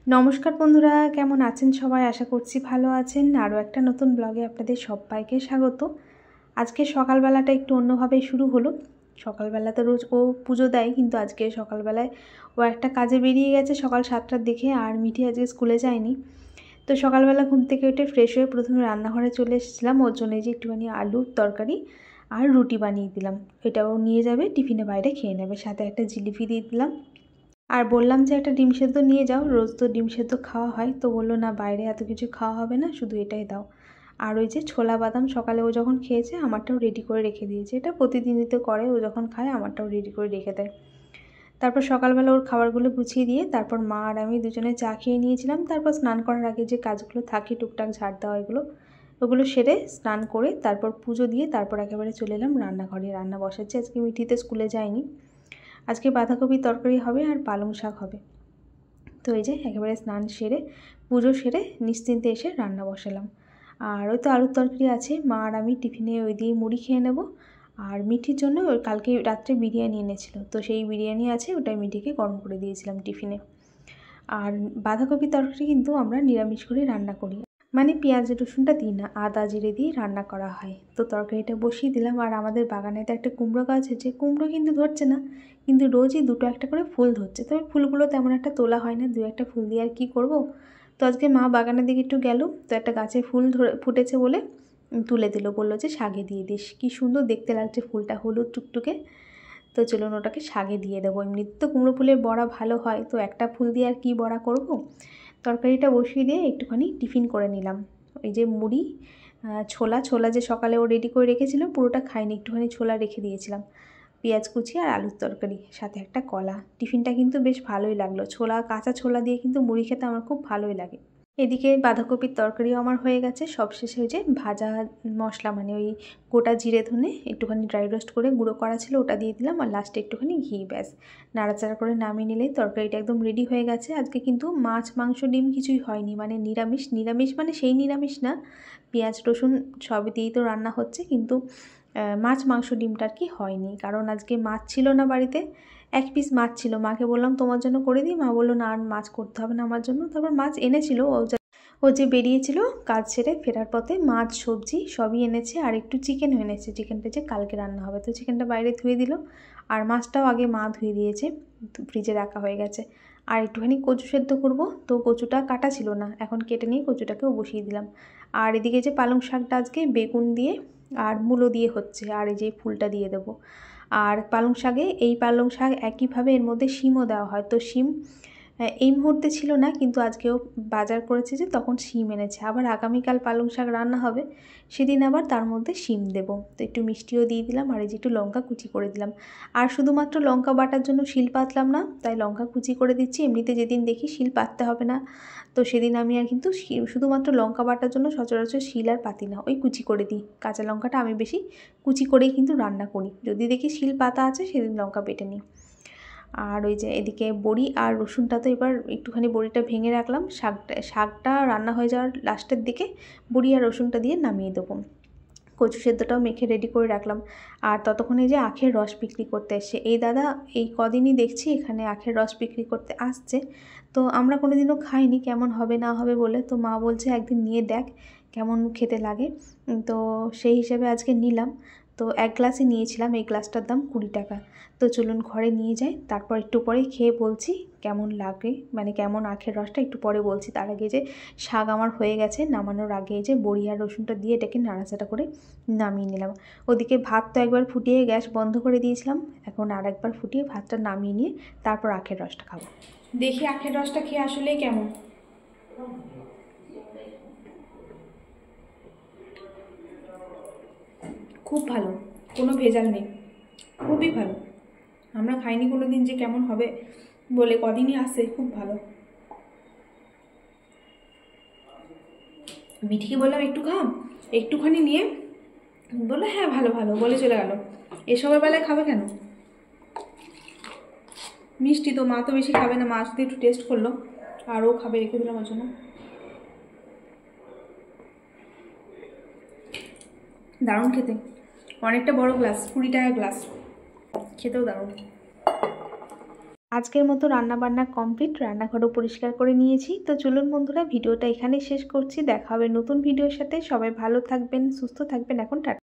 নমস্কার বন্ধুরা, কেমন আছেন সবাই? আশা করছি ভালো আছেন। আরও একটা নতুন ব্লগে আপনাদের সবাইকে স্বাগত। আজকে সকালবেলাটা একটু অন্যভাবেই শুরু হলো। সকালবেলা তো রোজ ও পুজো দেয়, কিন্তু আজকে সকালবেলায় ও একটা কাজে বেরিয়ে গেছে সকাল 7টার দিকে, আর মিঠি আজকে স্কুলে যায়নি। তো সকালবেলা ঘুম থেকে উঠে ফ্রেশ হয়ে প্রথমে রান্নাঘরে চলে এসেছিলাম। ওর জন্য যে একটুখানি আলুর তরকারি আর রুটি বানিয়ে দিলাম। এটাও নিয়ে যাবে, টিফিনে বাইরে খেয়ে নেবে। সাথে একটা জিলিপি দিয়ে দিলাম। আর বললাম যে একটা ডিম সেদ্ধ নিয়ে যাও, রোজ তো ডিম সেদ্ধ খাওয়া হয়। তো বললো না, বাইরে এত কিছু খাওয়া হবে না, শুধু এটাই দাও। আর ওই যে ছোলা বাদাম সকালে ও যখন খেয়েছে আমারটাও রেডি করে রেখে দিয়েছে। এটা প্রতিদিনই তো করে, ও যখন খায় আমারটাও রেডি করে রেখে দেয়। তারপর সকালবেলা ওর খাবারগুলো গুছিয়ে দিয়ে তারপর মা আর আমি দুজনে চা খেয়ে নিয়েছিলাম। তারপর স্নান করার আগে যে কাজগুলো থাকে টুকটাক ঝাড় দেওয়া, ওগুলো সেরে স্নান করে তারপর পুজো দিয়ে তারপর একেবারে চলে এলাম রান্নাঘরে। রান্না বসাচ্ছি। আজকে মিঠিতে স্কুলে যায়নি। আজকে বাঁধাকপি তরকারি হবে আর পালং শাক হবে। তো এই যে একেবারে স্নান সেরে পুজো সেরে নিশ্চিন্তে এসে রান্না বসালাম। আর ওই তো আলুর তরকারি আছে, মা আর আমি টিফিনে ওই দিয়ে মুড়ি খেয়ে নেব। আর মিঠির জন্য ওই কালকে রাত্রে বিরিয়ানি এনেছিল, তো সেই বিরিয়ানি আছে, ওটাই মিঠিকে গরম করে দিয়েছিলাম টিফিনে। আর বাঁধাকপি তরকারি কিন্তু আমরা নিরামিষ করে রান্না করি, মানে পেঁয়াজ রসুনটা দিই না, আদা জিরে দিয়ে রান্না করা হয়। তো তরকারিটা বসিয়ে দিলাম। আর আমাদের বাগানে তো একটা কুমড়ো গাছ আছে, কুমড়ো কিন্তু ধরছে না, কিন্তু রোজই দুটো একটা করে ফুল ধরছে। তবে ফুলগুলো তেমন একটা তোলা হয় না, দু একটা ফুল দিয়ে আর কী করবো। তো আজকে মা বাগানের দিকে একটু গেল, তো একটা গাছে ফুল ফুটেছে বলে তুলে দিল, বললো যে শাকে দিয়ে দিস। কী সুন্দর দেখতে লাগছে ফুলটা, হলুদ টুকটুকে। তো চলুন ওটাকে শাকে দিয়ে দেবো। এমনিতে তো কুমড়ো ফুলের বড়া ভালো হয়, তো একটা ফুল দিয়ে আর কি বড়া করব। তরকারিটা বসিয়ে দিয়ে একটুখানি টিফিন করে নিলাম। ওই যে মুড়ি, ছোলা যে সকালে ও রেডি করে রেখেছিল, পুরোটা খাইনি, একটুখানি ছোলা রেখে দিয়েছিলাম। পেঁয়াজ কুচি আর আলুর তরকারি, সাথে একটা কলা। টিফিনটা কিন্তু বেশ ভালোই লাগলো। কাঁচা ছোলা দিয়ে কিন্তু মুড়ি খেতে আমার খুব ভালোই লাগে। এদিকে বাঁধাকপির তরকারিও আমার হয়ে গেছে। সবশেষে ওই যে ভাজা মশলা, মানে ওই গোটা জিরে ধনে একটুখানি ড্রাই রোস্ট করে গুঁড়ো করা ছিল, ওটা দিয়ে দিলাম। আর লাস্টে একটুখানি ঘি, ব্যাস নাড়াচাড়া করে নামিয়ে নিলেই তরকারিটা একদম রেডি হয়ে গেছে। আজকে কিন্তু মাছ মাংস ডিম কিছুই হয়নি, মানে নিরামিষ মানে সেই নিরামিষ না, পেঁয়াজ রসুন সবই দিয়েই তো রান্না হচ্ছে, কিন্তু মাছ মাংস ডিমটা আর কি হয়নি, কারণ আজকে মাছ ছিল না বাড়িতে। এক পিস মাছ ছিল, মাকে বললাম তোমার জন্য করে দিই, মা বললো না আর মাছ করতে হবে না আমার জন্য। তারপর মাছ এনেছিল, ও যে বেরিয়েছিল কাজ সেরে ফেরার পথে, মাছ সবজি সবই এনেছে, আর একটু চিকেনও এনেছে। চিকেনটা যে কালকে রান্না হবে, তো চিকেনটা বাইরে ধুয়ে দিল। আর মাছটাও আগে মা ধুয়ে দিয়েছে, ফ্রিজে রাখা হয়ে গেছে। আর একটুখানি কচু সেদ্ধ করব, তো কচুটা কাটা ছিল না, এখন কেটে নিয়ে কচুটাকেও বসিয়ে দিলাম। আর এদিকে যে পালং শাকটা আজকে বেগুন দিয়ে আর মূলো দিয়ে হচ্ছে, আর এই যে ফুলটা দিয়ে দেবো। আর পালং শাক একইভাবে এর মধ্যে শিমও দেওয়া হয়। তো শিম এই মুহূর্তে ছিল না, কিন্তু আজকেও বাজার করেছে যে তখন শিম এনেছে। আবার আগামীকাল পালং শাক রান্না হবে, সেদিন আবার তার মধ্যে শিম দেবো। তো একটু মিষ্টিও দিয়ে দিলাম, আর এই যে একটু লঙ্কা কুচি করে দিলাম। আর শুধুমাত্র লঙ্কা বাটার জন্য শিল পাতলাম না, তাই লঙ্কা কুচি করে দিচ্ছি। এমনিতে যেদিন দেখি শিল পাততে হবে না, তো সেদিন আমি আর কিন্তু শুধুমাত্র লঙ্কা বাটার জন্য সচরাচর শিল আর পাতি না, ওই কুচি করে দিই। কাঁচা লঙ্কাটা আমি বেশি কুচি করেই কিন্তু রান্না করি, যদি দেখি শিল পাতা আছে সেদিন লঙ্কা বেটে নিই। আর ওই যে এদিকে বড়ি আর রসুনটা, তো এবার একটুখানি বড়িটা ভেঙে রাখলাম। শাকটা রান্না হয়ে যাওয়ার লাস্টের দিকে বড়ি আর রসুনটা দিয়ে নামিয়ে দেবো। কচু সেদ্ধটাও মেখে রেডি করে রাখলাম। আর ততক্ষণে যে আখের রস বিক্রি করতে এসছে এই দাদা, এই কদিনই দেখছি এখানে আখের রস বিক্রি করতে আসছে। তো আমরা কোনোদিনও খাইনি, কেমন হবে না হবে বলে, তো মা বলছে একদিন নিয়ে দেখ কেমন খেতে লাগে। তো সেই হিসেবে আজকে নিলাম। তো এক গ্লাসই নিয়েছিলাম, এই গ্লাসটার দাম 20 টাকা। তো চলুন ঘরে নিয়ে যাই, তারপর একটু পরে খেয়ে বলছি কেমন লাগে, মানে কেমন আখের রসটা একটু পরে বলছি। তার আগে যে শাক আমার হয়ে গেছে, নামানোর আগে যে বড়ি আর রসুনটা দিয়ে এটাকে নাড়াচাড়া করে নামিয়ে নিলাম। ওদিকে ভাত তো একবার ফুটিয়ে গ্যাস বন্ধ করে দিয়েছিলাম, এখন আর একবার ফুটিয়ে ভাতটা নামিয়ে নিয়ে তারপর আখের রসটা খাবো। দেখি আখের রসটা খেয়ে আসলেই কেমন। খুব ভালো, কোনো ভেজাল নেই, খুবই ভালো। আমরা খাইনি কোনো দিন, যে কেমন হবে বলে কদিনই আসে, খুব ভালো। মিঠিকে বললাম একটু একটুখানি নিয়ে বললো হ্যাঁ ভালো ভালো বলে চলে গেল। এসবের বেলায় খাবে কেন? মিষ্টি তো মা তো বেশি খাবে না, মা শুধু একটু টেস্ট করলো, আর ও খাবে, রেখে দিলাম ওর জন্য। দারুণ খেতে, অনেকটা বড় গ্লাস, 20 টাকা গ্লাস, খেতেও দারুণ। আজকের মতো রান্নাবান্না কমপ্লিট, রান্নাঘরও পরিষ্কার করে নিয়েছি। তো চলুন বন্ধুরা, ভিডিওটা এখানেই শেষ করছি। দেখা হবে নতুন ভিডিওর সাথে। সবাই ভালো থাকবেন, সুস্থ থাকবেন। এখন টাটা।